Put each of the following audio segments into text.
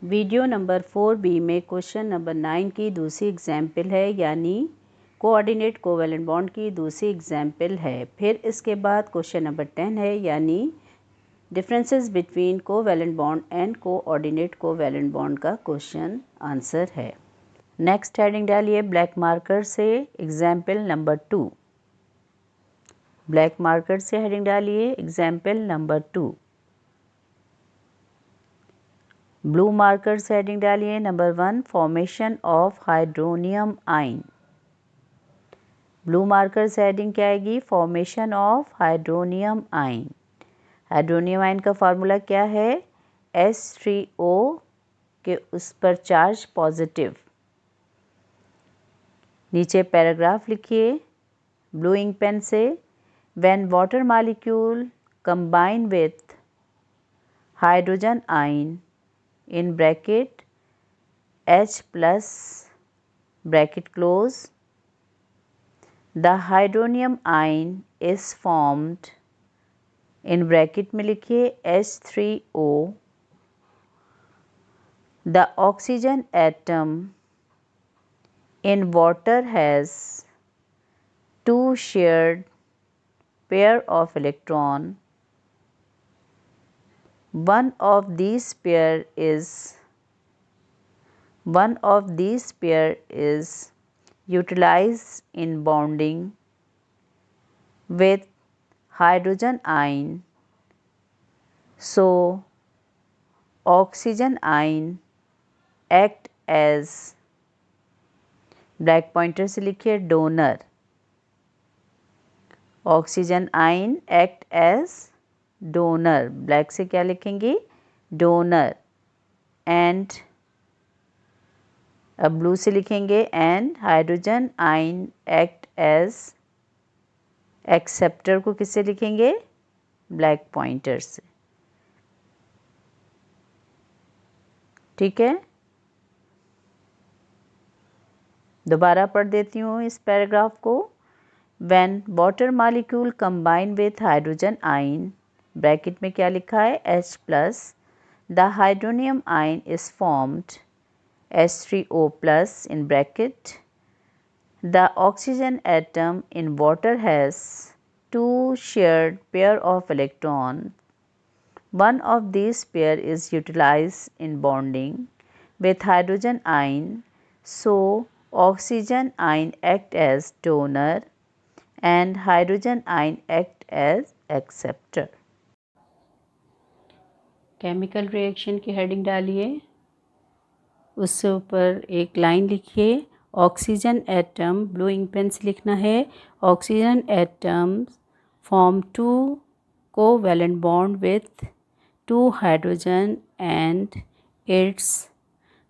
Video number 4B में question number 9 की दूसरी एग्जाम्पल है, यानी कोऑर्डिनेट कोवैलेंट बॉन्ड की दूसरी एग्जाम्पल है। फिर इसके बाद क्वेश्चन नंबर 10 है, यानी differences between covalent bond and coordinate covalent bond का क्वेश्चन आंसर है। नेक्स्ट हेडिंग डालिए ब्लैक मार्कर से एग्जाम्पल नंबर 2। ब्लैक मार्कर से हेडिंग डालिए एग्जाम्पल नंबर 2। ब्लू मार्कर से हेडिंग डालिए number 1 formation of hydronium ion. Blue marker से heading क्या आएगी? Formation of hydronium ion. Hydronium ion का फार्मूला क्या है? H3O के उस पर चार्ज पॉजिटिव। नीचे पैराग्राफ लिखिए ब्लू इंक पेन से। When water molecule combine with hydrogen ion in bracket H plus bracket close, the hydronium ion is formed in bracket में लिखिए H3O, the oxygen atom in water has two shared pair of electron. One of these pair is utilized in bonding with hydrogen ion, so oxygen ion act as black pointer से लिखिए donor. Oxygen ion act as donor, black से क्या लिखेंगे? Donor. And अब blue से लिखेंगे and hydrogen ion act as acceptor को किससे लिखेंगे? ब्लैक पॉइंटर से। ठीक है, दोबारा पढ़ देती हूँ इस पैराग्राफ को। When water molecule combine with hydrogen ion, bracket में क्या लिखा है? H plus, the hydronium ion is formed H3O plus in bracket. The oxygen atom in water has two shared pair of electrons. One of these pair is utilized in bonding with hydrogen ion, so oxygen ion act as donor and hydrogen ion act as acceptor. Chemical reaction की heading डालिए, उससे ऊपर एक line लिखिए oxygen atom, blue ink pen से लिखना है। Oxygen atoms form two covalent bond with two hydrogen and its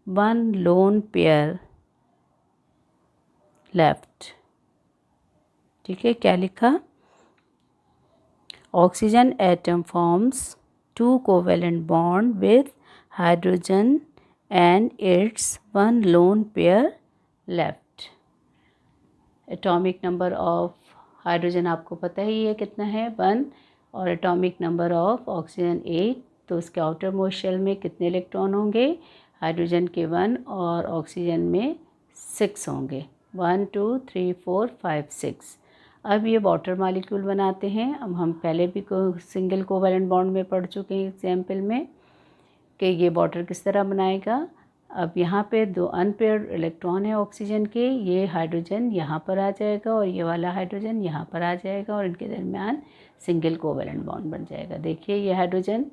one lone pair left. ठीक है, क्या लिखा? Oxygen atom forms two covalent bond with hydrogen and its one lone pair left. Atomic number of hydrogen आपको पता ही है कितना है? 1, और एटॉमिक नंबर ऑफ ऑक्सीजन 8। तो उसके आउटर मोस्ट शेल में कितने इलेक्ट्रॉन होंगे? हाइड्रोजन के 1 और ऑक्सीजन में 6 होंगे। 1 2 3 4 5 6। अब ये वाटर मॉलिक्यूल बनाते हैं। अब हम पहले भी सिंगल कोवैलेंट बॉन्ड में पढ़ चुके हैं एग्जाम्पल में कि ये वाटर किस तरह बनाएगा। अब यहाँ पे दो अनपेयर्ड इलेक्ट्रॉन है ऑक्सीजन के, ये हाइड्रोजन यहाँ पर आ जाएगा और ये वाला हाइड्रोजन यहाँ पर आ जाएगा और इनके दरमियान सिंगल कोवैलेंट बॉन्ड बन जाएगा। देखिए ये हाइड्रोजन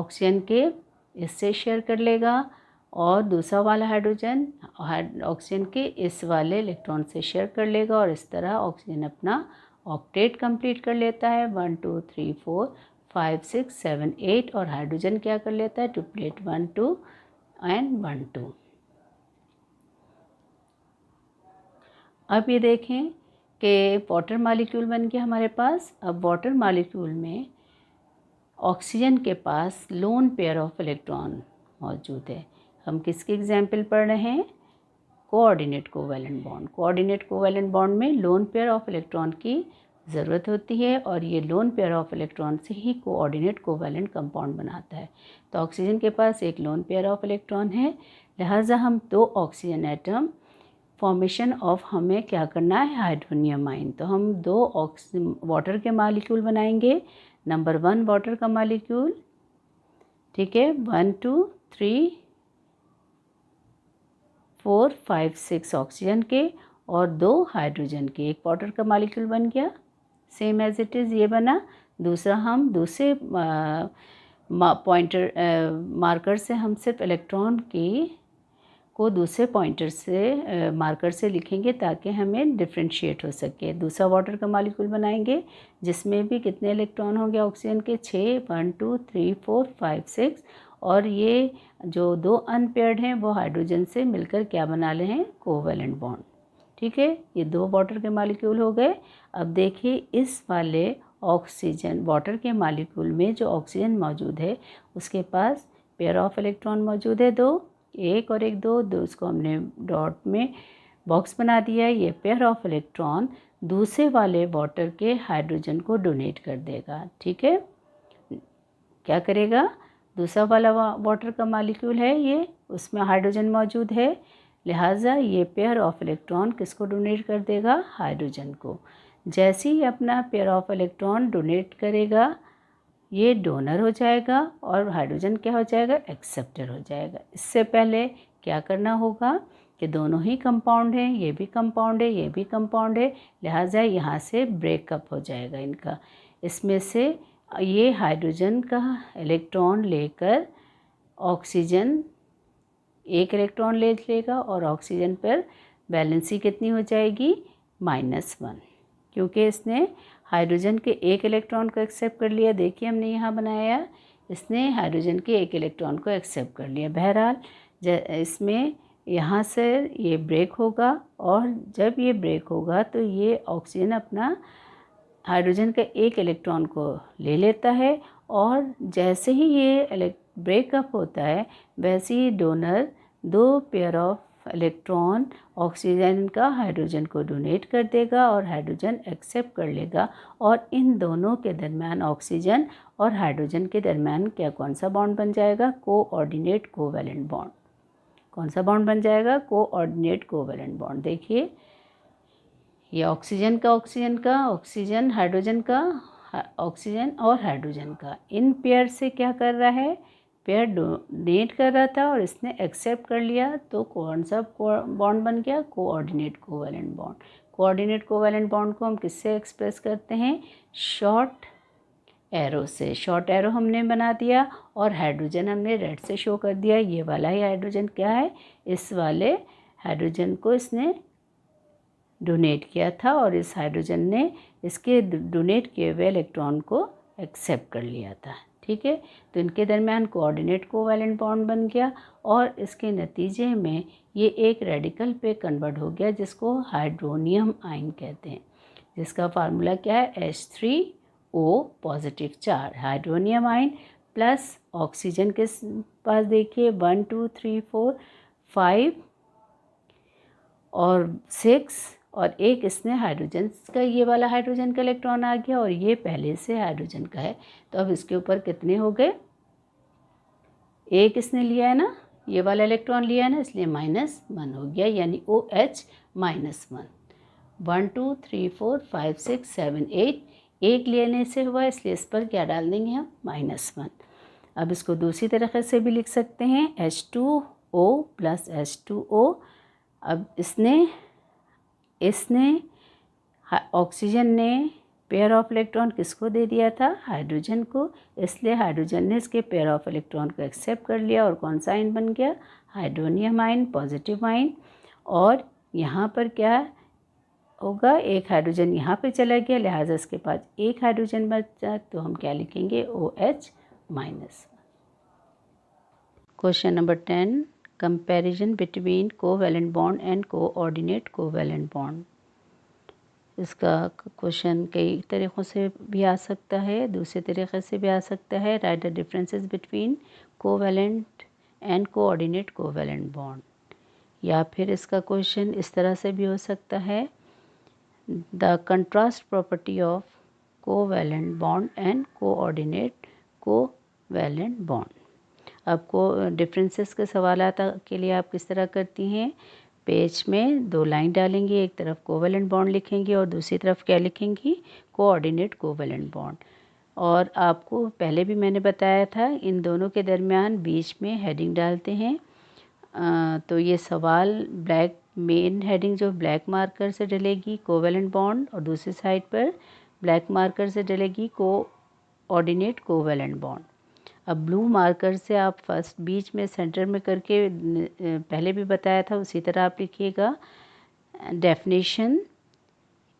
ऑक्सीजन के इससे शेयर कर लेगा और दूसरा वाला हाइड्रोजन ऑक्सीजन के इस वाले इलेक्ट्रॉन से शेयर कर लेगा और इस तरह ऑक्सीजन अपना ऑक्टेट कंप्लीट कर लेता है। 1 2 3 4 5 6 7 8 और हाइड्रोजन क्या कर लेता है? Triplet 1 2 and 1 2। अब ये देखें कि वाटर मॉलिक्यूल बन गया हमारे पास। अब वाटर मॉलिक्यूल में ऑक्सीजन के पास लोन पेयर ऑफ इलेक्ट्रॉन मौजूद है। हम किसके एग्जाम्पल पढ़ रहे हैं? Coordinate covalent bond. Coordinate covalent bond में लोन पेयर ऑफ इलेक्ट्रॉन की ज़रूरत होती है और ये लोन पेयर ऑफ इलेक्ट्रॉन से ही कोऑर्डिनेट कोवैलेंट कंपाउंड बनाता है। तो ऑक्सीजन के पास एक लोन पेयर ऑफ इलेक्ट्रॉन है, लिहाजा हम 2 ऑक्सीजन एटम फॉर्मेशन ऑफ हमें क्या करना है, हाइड्रोनियम आयन। तो हम 2 वाटर के मालिक्यूल बनाएंगे। नंबर 1 वाटर का मालिक्यूल, ठीक है, 1 2 3 4 5 6 ऑक्सीजन के और 2 हाइड्रोजन के। एक वाटर का मालिक्यूल बन गया, सेम एज इट इज़ ये बना। दूसरा हम दूसरे पॉइंटर मार्कर से हम सिर्फ इलेक्ट्रॉन की को दूसरे पॉइंटर से मार्कर से लिखेंगे ताकि हमें डिफ्रेंशिएट हो सके। दूसरा वाटर का मॉलिक्यूल बनाएंगे जिसमें भी कितने इलेक्ट्रॉन होंगे ऑक्सीजन के, 6 1 2 3 4 5 6। और ये जो 2 अनपेयर्ड हैं वो हाइड्रोजन से मिलकर क्या बना रहे हैं, कोवैलेंट बॉन्ड। ठीक है, ये 2 वाटर के मॉलिक्यूल हो गए। अब देखिए इस वाले ऑक्सीजन वाटर के मॉलिक्यूल में जो ऑक्सीजन मौजूद है उसके पास पेयर ऑफ इलेक्ट्रॉन मौजूद है, 2, एक और एक 2, उसको हमने डॉट में बॉक्स बना दिया है। ये पेयर ऑफ इलेक्ट्रॉन दूसरे वाले वाटर के हाइड्रोजन को डोनेट कर देगा। ठीक है, क्या करेगा, दूसरा वाला वाटर का मॉलिक्यूल है ये, उसमें हाइड्रोजन मौजूद है, लिहाजा ये पेयर ऑफ इलेक्ट्रॉन किसको डोनेट कर देगा, हाइड्रोजन को। जैसे ही अपना पेयर ऑफ इलेक्ट्रॉन डोनेट करेगा ये डोनर हो जाएगा और हाइड्रोजन क्या हो जाएगा, एक्सेप्टर हो जाएगा। इससे पहले क्या करना होगा कि दोनों ही कंपाउंड हैं, ये भी कंपाउंड है, ये भी कंपाउंड है, लिहाजा यहाँ से ब्रेकअप हो जाएगा इनका। इसमें से ये हाइड्रोजन का इलेक्ट्रॉन लेकर ऑक्सीजन एक इलेक्ट्रॉन ले लेगा और ऑक्सीजन पर वैलेंसी कितनी हो जाएगी, -1, क्योंकि इसने हाइड्रोजन के एक इलेक्ट्रॉन को एक्सेप्ट कर लिया। देखिए हमने यहाँ बनाया, इसने हाइड्रोजन के एक इलेक्ट्रॉन को एक्सेप्ट कर लिया। बहरहाल इसमें यहाँ से ये ब्रेक होगा और जब ये ब्रेक होगा तो ये ऑक्सीजन अपना हाइड्रोजन के एक इलेक्ट्रॉन को ले लेता है और जैसे ही ये ब्रेकअप होता है वैसे ही donor 2 pair of electron oxygen का हाइड्रोजन को डोनेट कर देगा और हाइड्रोजन एक्सेप्ट कर लेगा और इन दोनों के दरमियान ऑक्सीजन और हाइड्रोजन के दरमियान क्या कौन सा बॉन्ड बन जाएगा, कोऑर्डिनेट कोवैलेंट बॉन्ड। कौन सा बॉन्ड बन जाएगा, कोऑर्डिनेट कोवैलेंट बॉन्ड। देखिए ये ऑक्सीजन हाइड्रोजन का, ऑक्सीजन और हाइड्रोजन का, इन पेयर से क्या कर रहा है, पेयर डोनेट कर रहा था और इसने एक्सेप्ट कर लिया, तो कौन सा बॉन्ड बन गया, coordinate covalent bond. Coordinate covalent bond को हम किससे एक्सप्रेस करते हैं, शॉर्ट एरो से। शॉर्ट एरो हमने बना दिया और हाइड्रोजन हमने रेड से शो कर दिया। ये वाला ही हाइड्रोजन क्या है, इस वाले हाइड्रोजन को इसने डोनेट किया था और इस हाइड्रोजन ने इसके डोनेट किए हुए इलेक्ट्रॉन को एक्सेप्ट कर लिया था। ठीक है, तो इनके दरमियान कोऑर्डिनेट कोवैलेंट बॉन्ड बन गया और इसके नतीजे में ये एक रेडिकल पे कन्वर्ट हो गया जिसको हाइड्रोनियम आयन कहते हैं, जिसका फार्मूला क्या है, H3O positive charge hydronium ion plus oxygen के पास देखिए 1 2 3 4 5 और 6 और एक इसने हाइड्रोजन का, ये वाला हाइड्रोजन का इलेक्ट्रॉन आ गया और ये पहले से हाइड्रोजन का है। तो अब इसके ऊपर कितने हो गए, एक इसने लिया है ना, ये वाला इलेक्ट्रॉन लिया है ना, इसलिए -1 हो गया, यानी OH -1। 1 2 3 4 5 6 7 8 एक लेने से हुआ, इसलिए इस पर क्या डाल देंगे हम, -1। अब इसको दूसरी तरीके से भी लिख सकते हैं, H2O + H2O। अब इसने ऑक्सीजन ने पेयर ऑफ इलेक्ट्रॉन किसको दे दिया था, हाइड्रोजन को, इसलिए हाइड्रोजन ने इसके पेयर ऑफ इलेक्ट्रॉन को एक्सेप्ट कर लिया और कौन सा आयन बन गया, हाइड्रोनियम आयन पॉजिटिव आयन। और यहाँ पर क्या होगा, एक हाइड्रोजन यहाँ पे चला गया, लिहाजा इसके पास एक हाइड्रोजन बचा, तो हम क्या लिखेंगे, OH-। Question number 10, comparison between covalent bond and coordinate covalent bond. इसका क्वेश्चन कई तरीक़ों से भी आ सकता है, दूसरे तरीक़े से भी आ सकता है, right the differences between covalent and coordinate covalent bond. या फिर इसका क्वेश्चन इस तरह से भी हो सकता है, the contrast property of covalent bond and coordinate covalent bond. आपको डिफरेंसेस के सवाल के लिए आप किस तरह करती हैं, पेज में 2 लाइन डालेंगी, एक तरफ कोवैलेंट बॉन्ड लिखेंगी और दूसरी तरफ क्या लिखेंगी, कोऑर्डिनेट कोवैलेंट बॉन्ड। और आपको पहले भी मैंने बताया था इन दोनों के दरमियान बीच में हेडिंग डालते हैं। तो ये सवाल ब्लैक मेन हेडिंग जो ब्लैक मार्कर से डलेगी कोवैलेंट बॉन्ड और दूसरी साइड पर ब्लैक मार्कर से डलेगी कोऑर्डिनेट कोवैलेंट बॉन्ड। अब ब्लू मार्कर से आप फर्स्ट बीच में सेंटर में करके पहले भी बताया था उसी तरह आप लिखिएगा। डेफिनेशन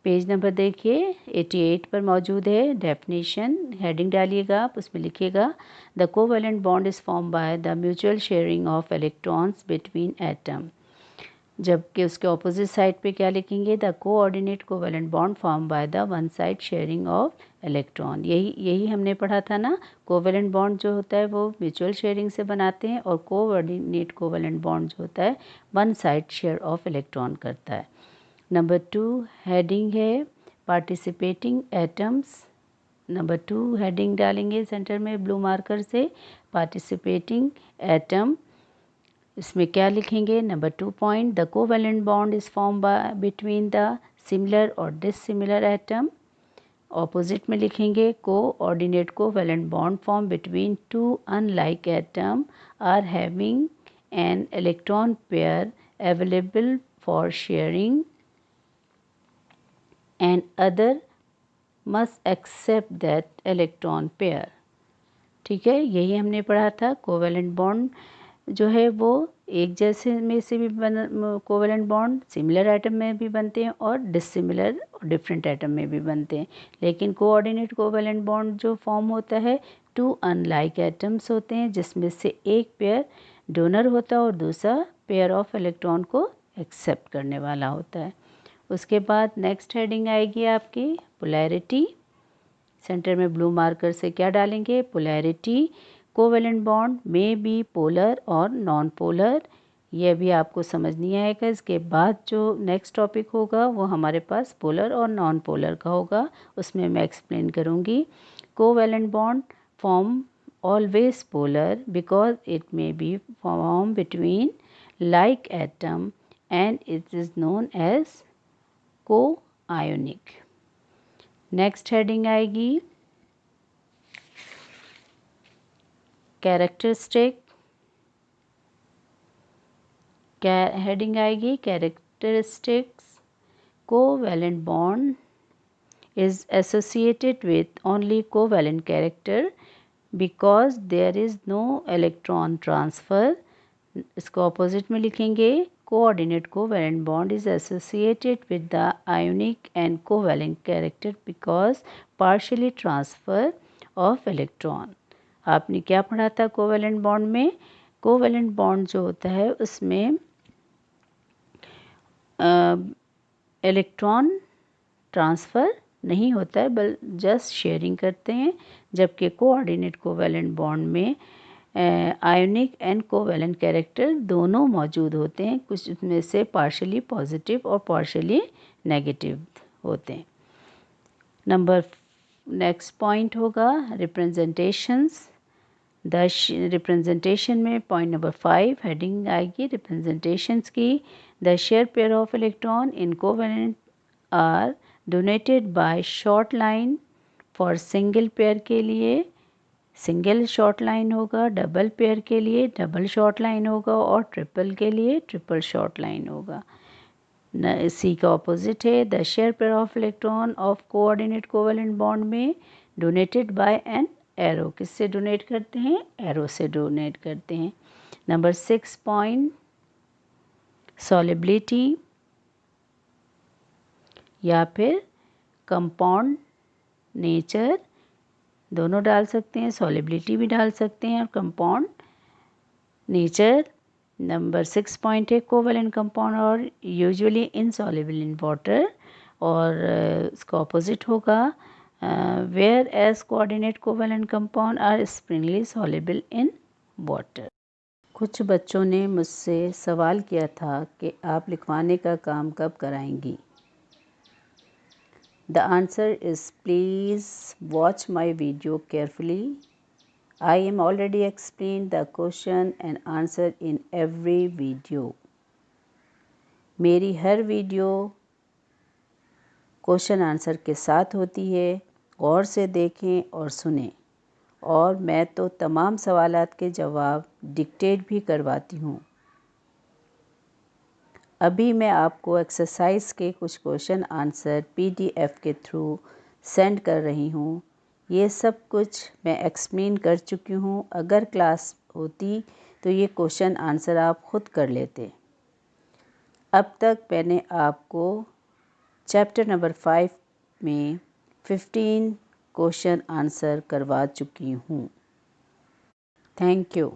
पेज नंबर देखिए 88 पर मौजूद है। डेफिनेशन हेडिंग डालिएगा आप, उसमें लिखिएगा the covalent bond is form by the mutual sharing of electrons between atom. जबकि उसके ऑपोजिट साइड पे क्या लिखेंगे, the coordinate covalent bond form by the one side sharing of electron. यही हमने पढ़ा था ना, कोवैलेंट बॉन्ड जो होता है वो म्यूचुअल शेयरिंग से बनाते हैं और कोऑर्डिनेट कोवैलेंट बॉन्ड जो होता है one side share of electron करता है। नंबर 2 हेडिंग है पार्टिसिपेटिंग एटम्स। नंबर 2 हेडिंग डालेंगे सेंटर में ब्लू मार्कर से पार्टिसिपेटिंग एटम। इसमें क्या लिखेंगे, number 2 point the covalent bond is form between the similar और डिसिमिलर एटम। ऑपोजिट में लिखेंगे coordinate covalent bond form between two unlike atom are having an electron pair available for sharing and other must accept that electron pair. ठीक है, यही हमने पढ़ा था। Covalent bond जो है वो एक जैसे में से भी कोवैलेंट बॉन्ड सिमिलर एटम में भी बनते हैं और डिसिमिलर और डिफरेंट एटम में भी बनते हैं। लेकिन कोऑर्डिनेट कोवैलेंट बॉन्ड जो फॉर्म होता है टू अनलाइक एटम्स होते हैं, जिसमें से एक पेयर डोनर होता है और दूसरा पेयर ऑफ इलेक्ट्रॉन को एक्सेप्ट करने वाला होता है। उसके बाद नेक्स्ट हेडिंग आएगी आपकी पोलैरिटी। सेंटर में ब्लू मार्कर से क्या डालेंगे, पोलैरिटी। कोवैलेंट बॉन्ड में बी पोलर और नॉन पोलर, यह भी आपको समझ नहीं आएगा। इसके बाद जो नेक्स्ट टॉपिक होगा वो हमारे पास पोलर और नॉन पोलर का होगा, उसमें मैं एक्सप्लेन करूँगी। Covalent bond form always polar because it may be form between like atom and it is known as को आयोनिक। नेक्स्ट हेडिंग आएगी कैरेक्टरिस्टिक। हेडिंग आएगी characteristics. Covalent bond is associated with only covalent character because there is no electron transfer. इसको opposite में लिखेंगे coordinate covalent bond is associated with the ionic and covalent character because partially transfer of electron. आपने क्या पढ़ा था covalent bond में, covalent bond जो होता है उसमें इलेक्ट्रॉन ट्रांसफ़र नहीं होता है, बल जस्ट शेयरिंग करते हैं। जबकि कोऑर्डिनेट कोवैलेंट बॉन्ड में आयोनिक एंड कोवैलेंट कैरेक्टर दोनों मौजूद होते हैं, कुछ में से पार्शियली पॉजिटिव और पार्शियली नेगेटिव होते हैं। नेक्स्ट पॉइंट होगा रिप्रेजेंटेशंस। रिप्रेजेंटेशन में पॉइंट नंबर 5 हेडिंग आएगी रिप्रेजेंटेशंस की। The share pair of electron in covalent are donated by short line. For single pair के लिए सिंगल शॉर्ट लाइन होगा, डबल पेयर के लिए डबल शॉर्ट लाइन होगा और ट्रिपल के लिए ट्रिपल शॉर्ट लाइन होगा। सी का ऑपोजिट है the share pair of electron of coordinate covalent bond में डोनेटेड बाय एन एरो। किससे डोनेट करते हैं, एरो से डोनेट करते हैं। नंबर 6 पॉइंट सॉलिबिलिटी या फिर कंपाउंड नेचर, दोनों डाल सकते हैं, सॉलिबिलिटी भी डाल सकते हैं और कंपाउंड नेचर। नंबर 6 पॉइंट है कोवैलेंट कंपाउंड और यूजुअली इनसॉल्युबल इन वाटर, और इसका ऑपोजिट होगा whereas coordinate covalent compound are sparingly soluble in water. कुछ बच्चों ने मुझसे सवाल किया था कि आप लिखवाने का काम कब कराएंगी। The answer is please watch my video carefully. I am already explained the question and answer in every video. मेरी हर वीडियो क्वेश्चन आंसर के साथ होती है। गौर से देखें और सुनें। और मैं तो तमाम सवालात के जवाब डिक्टेट भी करवाती हूँ। अभी मैं आपको एक्सरसाइज के कुछ क्वेश्चन आंसर PDF के थ्रू सेंड कर रही हूँ। ये सब कुछ मैं एक्सप्लेन कर चुकी हूँ। अगर क्लास होती तो ये क्वेश्चन आंसर आप ख़ुद कर लेते। अब तक मैंने आपको चैप्टर नंबर 5 में 15 क्वेश्चन आंसर करवा चुकी हूँ। Thank you.